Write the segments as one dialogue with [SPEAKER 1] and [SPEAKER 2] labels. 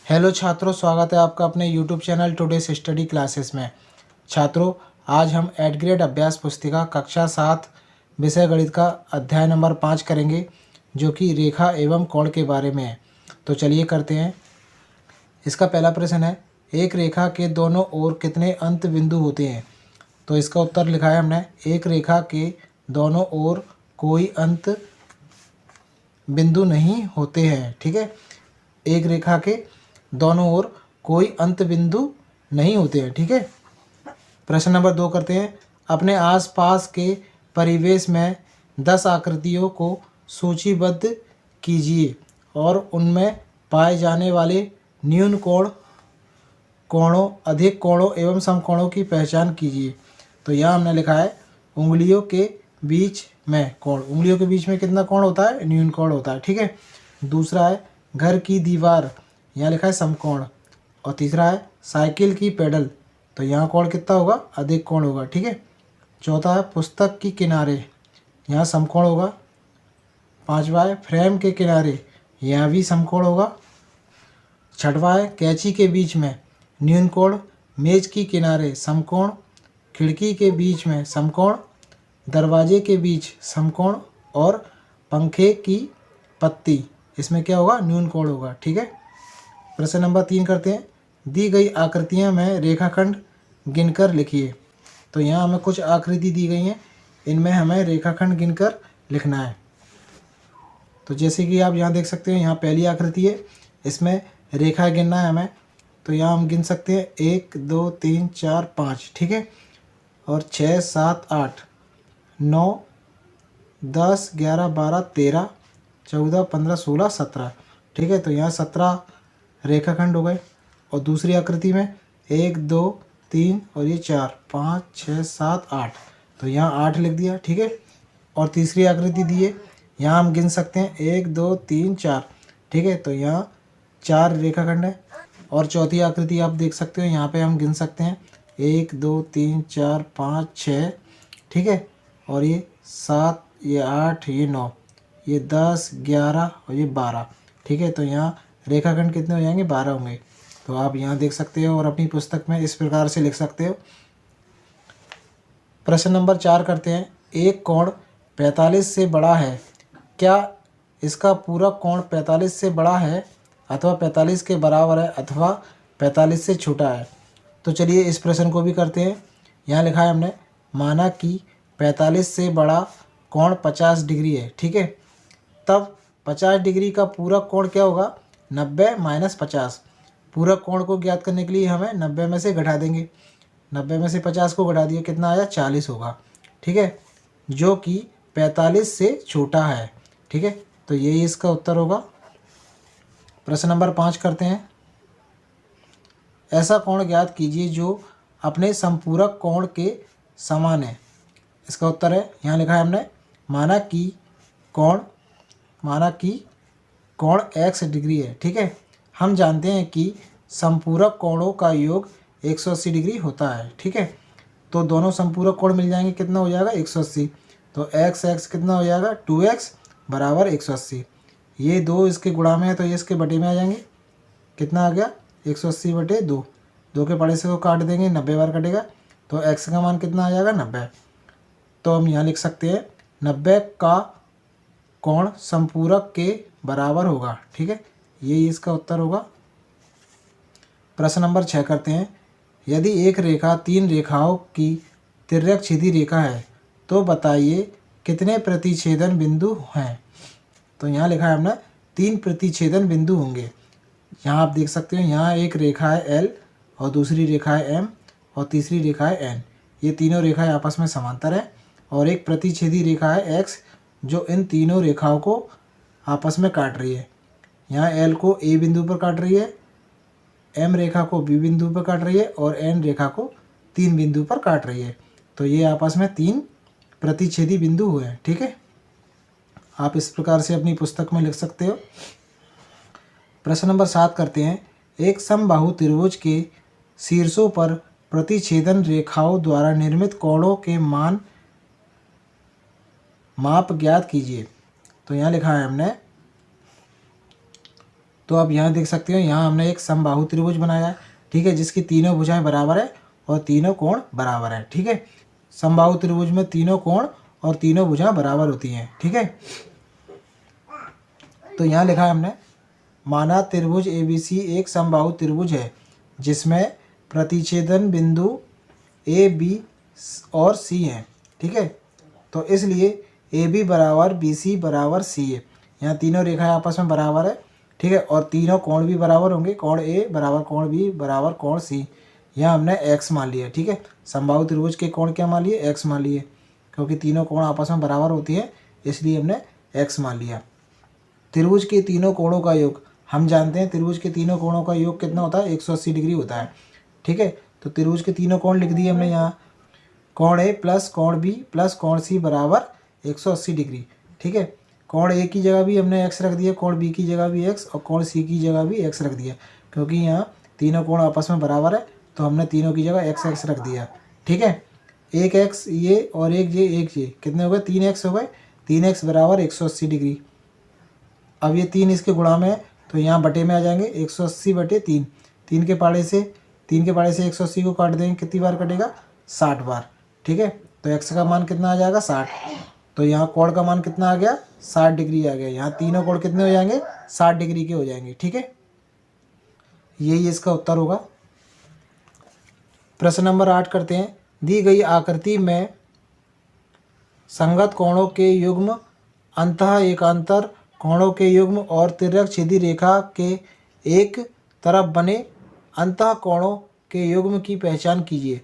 [SPEAKER 1] Hello छात्रों, स्वागत है आपका अपने YouTube channel today's study classes में। छात्रों, आज हम 8th ग्रेड अभ्यास पुस्तिका कक्षा 7 विषय गणित का अध्याय नंबर 5 करेंगे, जो कि रेखा एवं कोण के बारे में है। तो चलिए करते हैं। इसका पहला प्रश्न है, एक रेखा के दोनों ओर कितने अंत बिंदु होते हैं? तो इसका उत्तर लिखा है हमने, एक रेखा के दोनों ओर कोई अंत बिंदु नहीं होते हैं। ठीक है, एक रेखा के दोनों ओर कोई अंत बिंदु नहीं होते हैं। ठीक है। प्रश्न नंबर 2 करते हैं। अपने आसपास के परिवेश में 10 आकृतियों को सूचीबद्ध कीजिए और उनमें पाए जाने वाले न्यून कोणों, अधिक कोणों एवं समकोणों की पहचान कीजिए। तो यहाँ हमने लिखा है उंगलियों के बीच में कोण। उंगलियों के बीच में कितना कोण होता है? न्यून कोण होता है। ठीक है। दूसरा है घर की दीवार, यहाँ लिखा है समकोण। और तीसरा है साइकिल की पेडल, तो यहाँ कोण कितना होगा? अधिक कोण होगा। ठीक है। चौथा है पुस्तक की किनारे, यहाँ समकोण होगा। पांचवा है फ्रेम के किनारे, यहाँ भी समकोण होगा। छठवा है कैंची के बीच में न्यून कोण, मेज की किनारे समकोण, खिड़की के बीच में समकोण, दरवाजे के बीच समकोण और पंखे की पत्ती, इसमें क्या होगा? न्यून कोण होगा। ठीक है। प्रश्न नंबर 3 करते हैं। दी गई आकृतियों में रेखाखंड गिनकर लिखिए। तो यहाँ हमें कुछ आकृति दी गई हैं, इनमें हमें रेखाखंड गिनकर लिखना है। तो जैसे कि आप यहाँ देख सकते हो, यहाँ पहली आकृति है, इसमें रेखा गिनना है हमें। तो यहाँ हम गिन सकते हैं 1 2 3 4 5। ठीक है। और 6 7 8 9 10 11 12 13 14 15 16 17। ठीक है। तो यहाँ 17 रेखाखंड हो गए। और दूसरी आकृति में 1 2 3 और ये 4 5 6 7 8, तो यहाँ 8 लिख दिया। ठीक है। और तीसरी आकृति दी है, यहाँ हम गिन सकते हैं 1 2 3 4। ठीक है। तो यहाँ 4 रेखाखंड है। और चौथी आकृति आप देख सकते हो, यहाँ पे हम गिन सकते हैं 1 2 3 4 5 6। ठीक है। और ये 7, ये 8, ये 9, ये 10 11 और ये 12। ठीक है। तो यहाँ रेखाखंड कितने हो जाएंगे? 12 होंगे। तो आप यहाँ देख सकते हो और अपनी पुस्तक में इस प्रकार से लिख सकते हो। प्रश्न नंबर 4 करते हैं। एक कोण 45 से बड़ा है, क्या इसका पूरा कोण 45 से बड़ा है अथवा 45 के बराबर है अथवा 45 से छोटा है? तो चलिए इस प्रश्न को भी करते हैं। यहाँ लिखा है हमने, माना कि 45 से बड़ा कोण 50 डिग्री है। ठीक है। तब 50 डिग्री का पूरा कोण क्या होगा? 90 - 50। पूरा कोण को ज्ञात करने के लिए हमें 90 में से घटा देंगे। 90 में से 50 को घटा दिया, कितना आया? 40 होगा। ठीक है। जो कि 45 से छोटा है। ठीक है। तो यही इसका उत्तर होगा। प्रश्न नंबर 5 करते हैं। ऐसा कोण ज्ञात कीजिए जो अपने संपूरक कोण के समान है। इसका उत्तर है, यहाँ लिखा है हमने, माना कि कोण x डिग्री है। ठीक है। हम जानते हैं कि संपूरक कोणों का योग 180 डिग्री होता है। ठीक है। तो दोनों संपूरक कोण मिल जाएंगे, कितना हो जाएगा? 180। तो x कितना हो जाएगा? 2x बराबर 180। ये 2 इसके गुणा में है, तो ये इसके बटे में आ जाएंगे। कितना आ गया? 180 बटे 2। 2 के बड़े से को काट देंगे, 90 बार कटेगा, तो x का मान कितना आ जाएगा? 90। तो हम यहाँ लिख सकते हैं 90 का कोण संपूरक के बराबर होगा। ठीक है। यही इसका उत्तर होगा। प्रश्न नंबर 6 करते हैं। यदि एक रेखा 3 रेखाओं की तिर्यक सीधी रेखा है तो बताइए कितने प्रतिच्छेदन बिंदु हैं? तो यहाँ लिखा है हमने 3 प्रतिच्छेदन बिंदु होंगे। यहाँ आप देख सकते हो, यहाँ एक रेखा है L और दूसरी रेखा है M और तीसरी रेखा है N। ये तीनों रेखाएं आपस में समांतर है। और एक प्रतिच्छेदी रेखा है X, जो इन तीनों रेखाओं को आपस में काट रही है। यहाँ L को A बिंदु पर काट रही है, M रेखा को B बिंदु पर काट रही है और N रेखा को 3 बिंदु पर काट रही है। तो ये आपस में 3 प्रतिच्छेदी बिंदु हुए हैं। ठीक है। आप इस प्रकार से अपनी पुस्तक में लिख सकते हो। प्रश्न नंबर 7 करते हैं। एक समबाहु त्रिभुज के शीर्षों पर प्रतिच्छेदन रेखाओं द्वारा निर्मित कोणों के माप ज्ञात कीजिए। तो यहाँ लिखा है हमने, तो आप यहाँ देख सकते हो, यहाँ हमने एक समबाहु त्रिभुज बनाया है, ठीक है, जिसकी तीनों भुजाएं बराबर है और तीनों कोण बराबर है, ठीक है। समबाहु त्रिभुज में तीनों कोण और तीनों भुजाएं बराबर होती हैं, ठीक है। तो यहाँ लिखा है हमने, माना त्रिभुज ABC एक समबाहु त्रिभुज है जिसमें प्रतिच्छेदन बिंदु A, B और C हैं, ठीक है। तो इसलिए AB बराबर BC बराबर C है। यहाँ तीनों रेखाएं आपस में बराबर है, ठीक है, और तीनों कोण भी बराबर होंगे, कोण A बराबर कोण B बराबर कोण C। यहाँ हमने x मान लिया, ठीक है। समबाहु त्रिभुज के कोण क्या मान लिए, x मान लिए, क्योंकि तीनों कोण आपस में बराबर होती हैं, इसलिए हमने x मान लिया। त्रिभुज के तीनों कोणों का योग, हम जानते हैं त्रिभुज के तीनों कोणों का योग कितना होता है, 180 डिग्री होता है, ठीक है। तो त्रिभुज के तीनों कोण लिख दिए हमने यहाँ, कोण A प्लस कोण B प्लस कोण C बराबर 180 डिग्री, ठीक है। कोण A की जगह भी हमने x रख दिया, कोण B की जगह भी x और कोण C की जगह भी x रख दिया, क्योंकि यहाँ तीनों कोण आपस में बराबर है, तो हमने तीनों की जगह x रख दिया, ठीक है। एक x ये और एक ये कितने हो गए, 3x हो गए, 3x बराबर 180 डिग्री। अब ये 3 इसके गुणा में है, तो यहाँ बटे में आ जाएंगे, 180 बटे 3, 3 के पाड़े से 180 को काट देंगे, कितनी बार कटेगा, 60 बार, ठीक है। तो x का मान कितना आ जाएगा, 60। तो यहाँ कोण का मान कितना आ गया, 60 डिग्री आ गया। यहाँ तीनों कोण कितने हो जाएंगे, 60 डिग्री के हो जाएंगे, ठीक है। यही इसका उत्तर होगा। प्रश्न नंबर 8 करते हैं। दी गई आकृति में संगत कोणों के युग्म, अंतः एकांतर कोणों के युग्म और तिर्यक छेदी रेखा के एक तरफ बने अंतः कोणों के युग्म की पहचान कीजिए।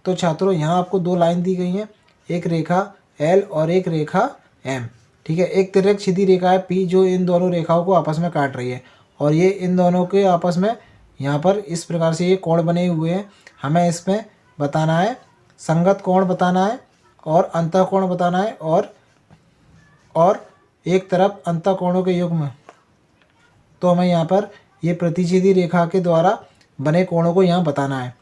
[SPEAKER 1] तो छात्रों यहाँ आपको दो लाइन दी गई हैं, एक रेखा L और एक रेखा M, ठीक है। एक तिर्यक छेदी रेखा है P जो इन दोनों रेखाओं को आपस में काट रही है, और ये इन दोनों के आपस में यहाँ पर इस प्रकार से ये कोण बने हुए हैं। हमें इसमें बताना है, संगत कोण बताना है और अंतः कोण बताना है, और एक तरफ अंतः कोणों के युग्म। तो हमें यहाँ पर ये प्रतिच्छेदी रेखा के द्वारा बने कोणों को यहाँ बताना है,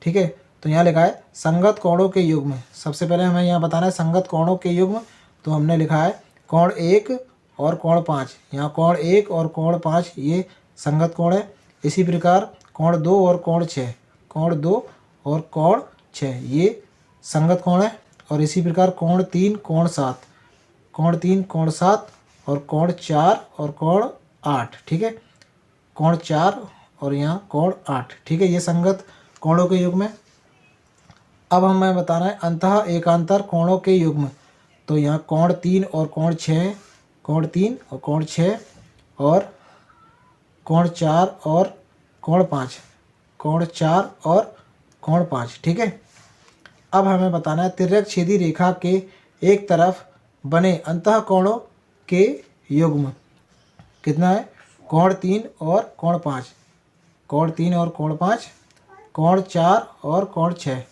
[SPEAKER 1] ठीक है। तो यहाँ लिखा है संगत कोणों के युग्म। सबसे पहले हमें यहाँ बताना है संगत कोणों के युग्म। तो हमने लिखा है कोण 1 और कोण 5। यहाँ कोण 1 और कोण 5 ये संगत कोण है। इसी प्रकार कोण 2 और कोण 6, कोण 2 और कोण 6 ये संगत कोण है। और इसी प्रकार कोण 3 कोण 7, कोण 3 कोण 7 और कोण 4 और कोण 8, ठीक है। कोण 4 और यहाँ कोण 8, ठीक है। ये संगत कोणों के युग्म है। अब हमें बताना है अंतः एकांतर कोणों के युग्म। तो यहाँ कोण 3 और कोण 6, कोण 3 और कोण 6 और कोण 4 और कोण 5, कोण 4 और कोण 5, ठीक है। अब हमें बताना है तिर्यक छेदी रेखा के एक तरफ बने अंतः कोणों के युग्म कितना है, कोण 3 और कोण 5, कोण 3 और कोण 5, कोण 4 और कोण 6,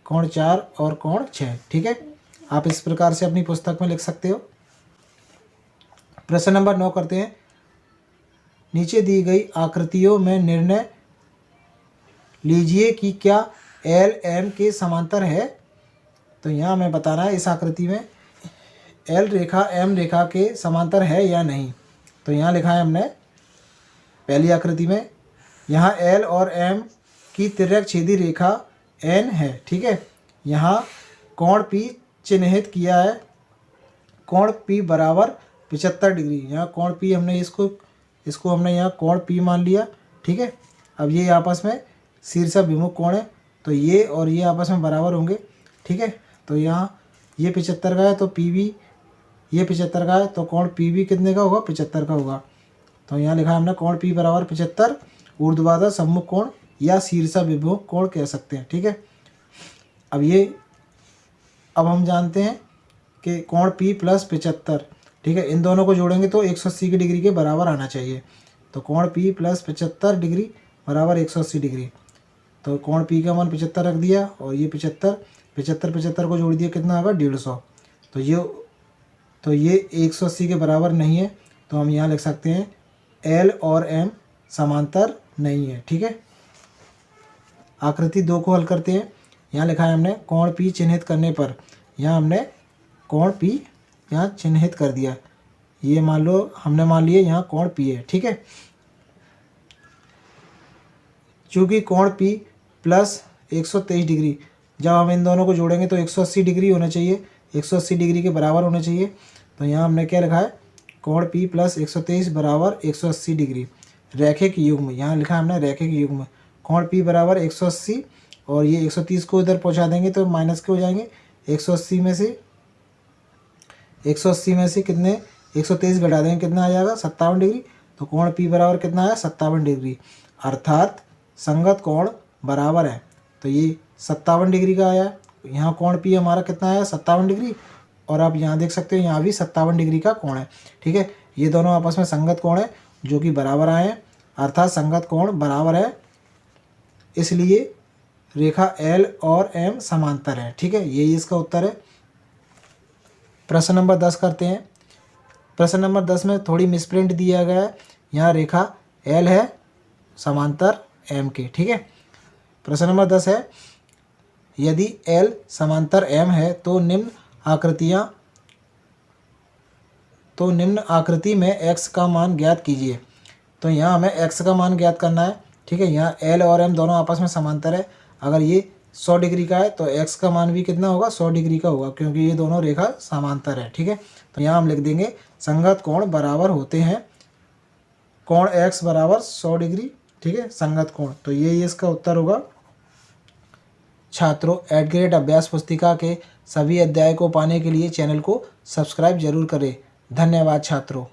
[SPEAKER 1] कोण 4 और कोण 6, ठीक है। आप इस प्रकार से अपनी पुस्तक में लिख सकते हो। प्रश्न नंबर 9 करते हैं। नीचे दी गई आकृतियों में निर्णय लीजिए कि क्या L M के समांतर है। तो यहाँ हमें बताना है इस आकृति में L रेखा M रेखा के समांतर है या नहीं। तो यहाँ लिखा है हमने पहली आकृति में, यहाँ L और M की तिर्यक छेदी रेखा N है, ठीक है। यहाँ कोण P चिन्हित किया है, कोण P बराबर 75 डिग्री। यहाँ कोण P हमने इसको हमने यहाँ कोण P मान लिया, ठीक है। अब ये आपस में शीर्षाभिमुख कोण है, तो ये और ये आपस में बराबर होंगे, ठीक है। तो यहाँ ये 75 का है तो P भी ये 75 का है, तो कोण P भी कितने का होगा, 75 का होगा। तो यहाँ लिखा है हमने कोण P बराबर 75 ऊर्ध्वाधर सम्मुख कोण या शीर्षाभिमुख कोण कह सकते हैं, ठीक है। अब हम जानते हैं कि कोण P प्लस 75, ठीक है, इन दोनों को जोड़ेंगे तो 180 की डिग्री के बराबर आना चाहिए। तो कोण P प्लस 75 डिग्री बराबर 180 डिग्री। तो कोण P का मान 75 रख दिया और ये 75 को जोड़ दिया, कितना होगा 150। तो ये 180 के बराबर नहीं है, तो हम यहाँ लिख सकते हैं L और M समांतर नहीं है, ठीक है। आकृति 2 को हल करते हैं। यहाँ लिखा है हमने कोण P चिन्हित करने पर, यहाँ हमने कोण P यहाँ चिन्हित कर दिया। ये मान लो हमने मान लिया यहाँ कोण P है, ठीक है। चूँकि कोण P प्लस 123 डिग्री, जब हम इन दोनों को जोड़ेंगे तो 180 डिग्री होना चाहिए, 180 डिग्री के बराबर होना चाहिए। तो यहाँ हमने क्या लिखा है, कोण P प्लस 123 बराबर 180 डिग्री। रैखिक युग्म, यहाँ लिखा है हमने रैखिक युग्म, कोण P बराबर 180 और ये 130 को इधर पहुँचा देंगे तो माइनस के हो जाएंगे। 180 में से कितने 123 घटा देंगे, कितना आ जाएगा 57 डिग्री। तो कोण P बराबर कितना आया 57 डिग्री, अर्थात संगत कोण बराबर है। तो ये 57 डिग्री का आया। यहाँ कोण P हमारा कितना आया 57 डिग्री, और आप यहाँ देख सकते हो यहाँ भी 57 डिग्री का कोण है। ठीक है, ये दोनों आपस में संगत कोण है जो कि बराबर आए हैं, अर्थात संगत कोण बराबर है, इसलिए रेखा L और M समांतर है। ठीक है, यही इसका उत्तर है। प्रश्न नंबर 10 करते हैं। प्रश्न नंबर 10 में थोड़ी मिसप्रिंट दिया गया है, यहाँ रेखा L है समांतर M के। ठीक है, प्रश्न नंबर 10 है, यदि L समांतर M है तो निम्न आकृति में x का मान ज्ञात कीजिए। तो यहाँ हमें x का मान ज्ञात करना है। ठीक है, यहाँ L और M दोनों आपस में समांतर है। अगर ये 100 डिग्री का है तो x का मान भी कितना होगा 100 डिग्री का होगा, क्योंकि ये दोनों रेखा समांतर है। ठीक है, तो यहाँ हम लिख देंगे संगत कोण बराबर होते हैं कोण x बराबर 100 डिग्री। ठीक है, संगत कोण, तो ये इसका उत्तर होगा। छात्रों, एडग्रेड अभ्यास पुस्तिका के सभी अध्याय को पाने के लिए चैनल को सब्सक्राइब जरूर करें। धन्यवाद छात्रों।